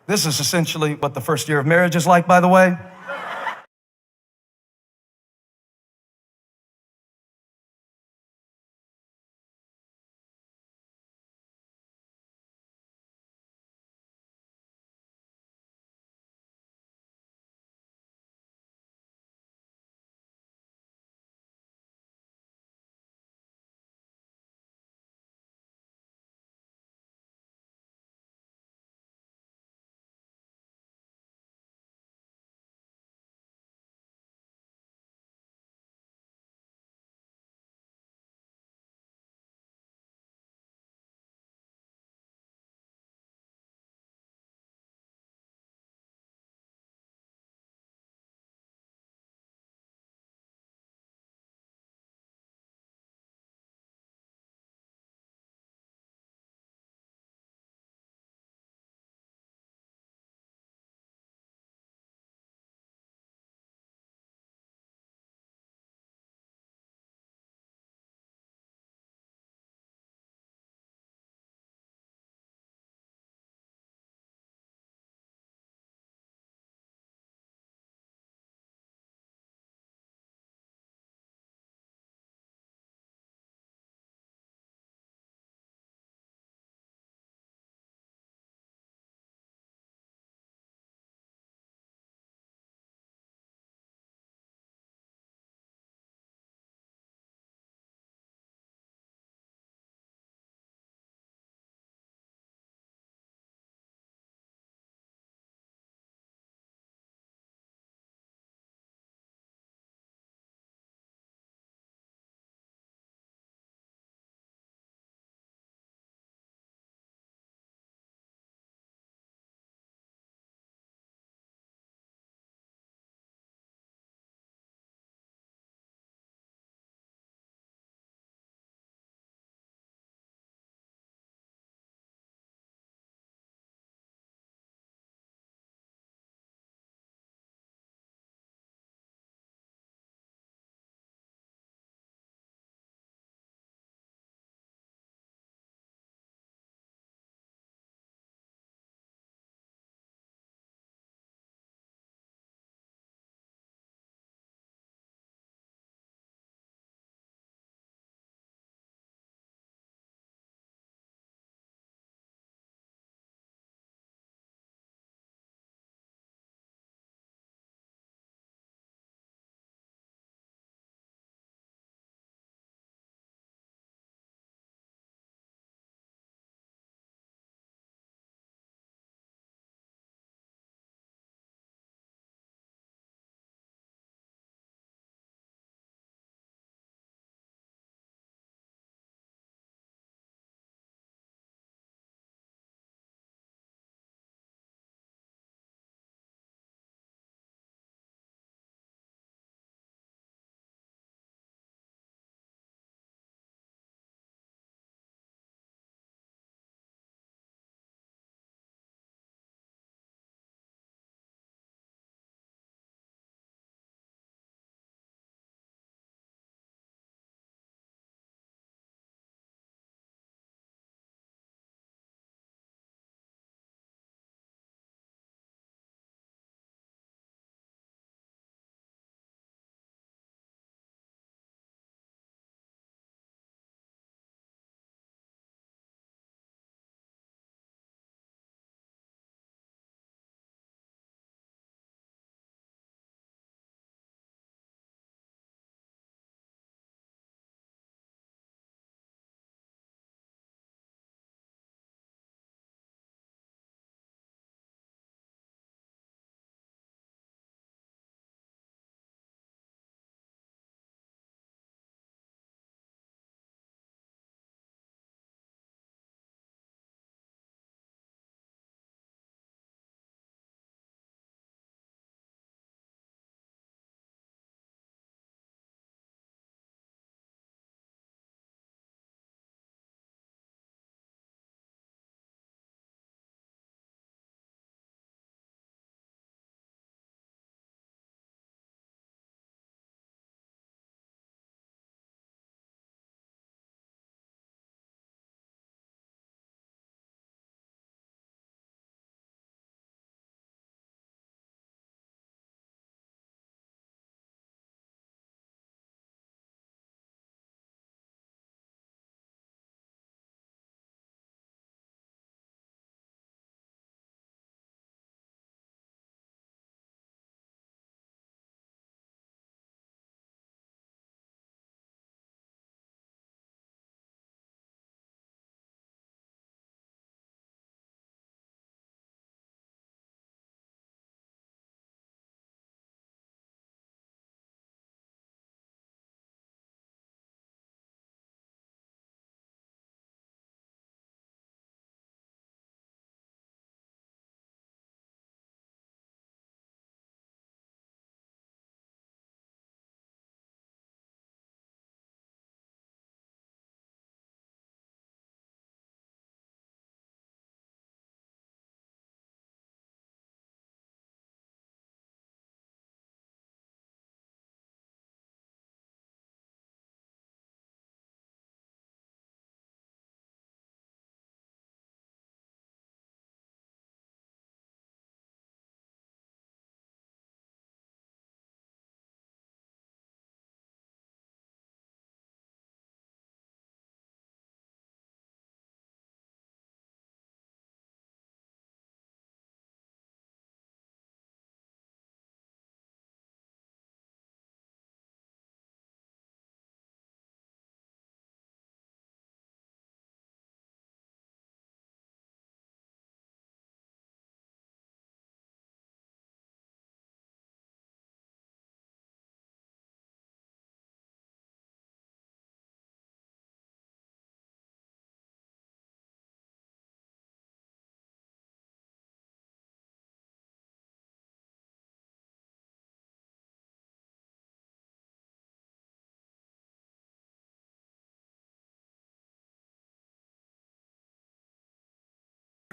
This is essentially what the first year of marriage is like, by the way.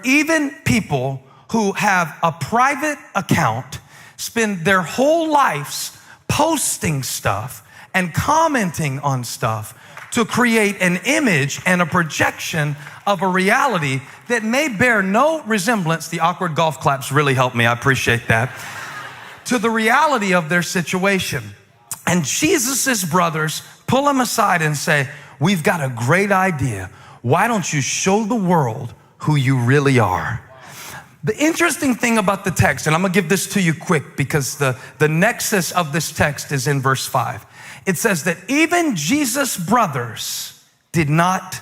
even people who have a private account spend their whole lives posting stuff and commenting on stuff to create an image and a projection of a reality that may bear no resemblance. The awkward golf claps really helped me. I appreciate that. To the reality of their situation. And Jesus's brothers pull him aside and say, we've got a great idea. Why don't you show the world who you really are? The interesting thing about the text, and I'm gonna give this to you quick because the nexus of this text is in verse 5. It says that even Jesus' brothers did not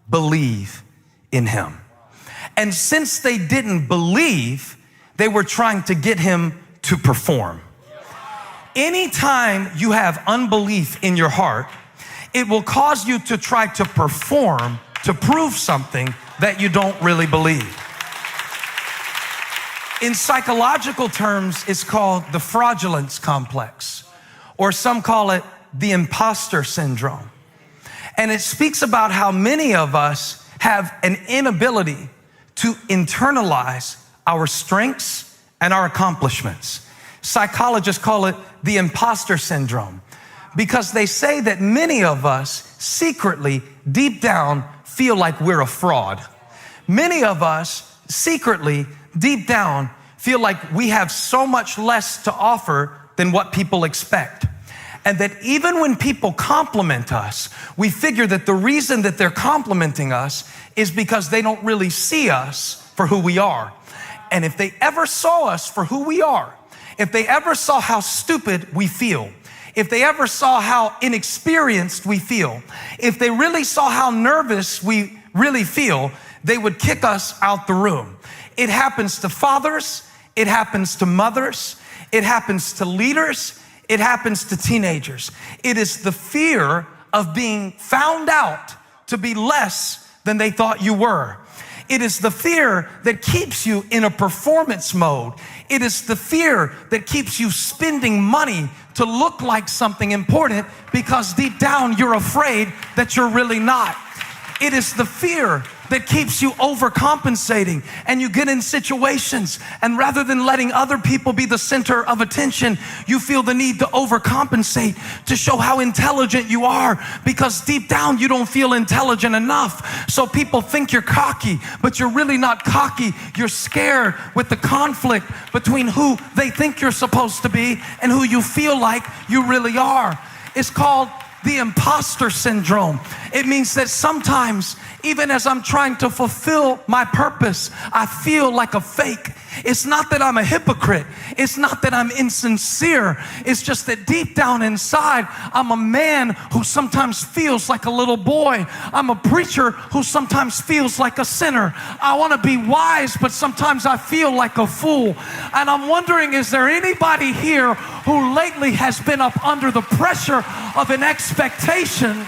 believe in him. And since they didn't believe, they were trying to get him to perform. Anytime you have unbelief in your heart, it will cause you to try to perform to prove something that you don't really believe. In psychological terms, it's called the fraudulence complex, or some call it the imposter syndrome. And it speaks about how many of us have an inability to internalize our strengths and our accomplishments. Psychologists call it the imposter syndrome because they say that many of us secretly, deep down, feel like we're a fraud. Many of us secretly, deep down, feel like we have so much less to offer than what people expect. And that even when people compliment us, we figure that the reason that they're complimenting us is because they don't really see us for who we are. And if they ever saw us for who we are, if they ever saw how stupid we feel, if they ever saw how inexperienced we feel, if they really saw how nervous we really feel, they would kick us out the room. It happens to fathers, it happens to mothers, it happens to leaders, it happens to teenagers. It is the fear of being found out to be less than they thought you were. It is the fear that keeps you in a performance mode. It is the fear that keeps you spending money to look like something important because deep down you're afraid that you're really not. It is the fear that keeps you overcompensating, and you get in situations, and rather than letting other people be the center of attention, you feel the need to overcompensate to show how intelligent you are, because deep down you don't feel intelligent enough. So people think you're cocky, but you're really not cocky. You're scared with the conflict between who they think you're supposed to be and who you feel like you really are. It's called the imposter syndrome. It means that sometimes, even as I'm trying to fulfill my purpose, I feel like a fake. It's not that I'm a hypocrite. It's not that I'm insincere. It's just that deep down inside, I'm a man who sometimes feels like a little boy. I'm a preacher who sometimes feels like a sinner. I want to be wise, but sometimes I feel like a fool. And I'm wondering, is there anybody here who lately has been up under the pressure of an expectation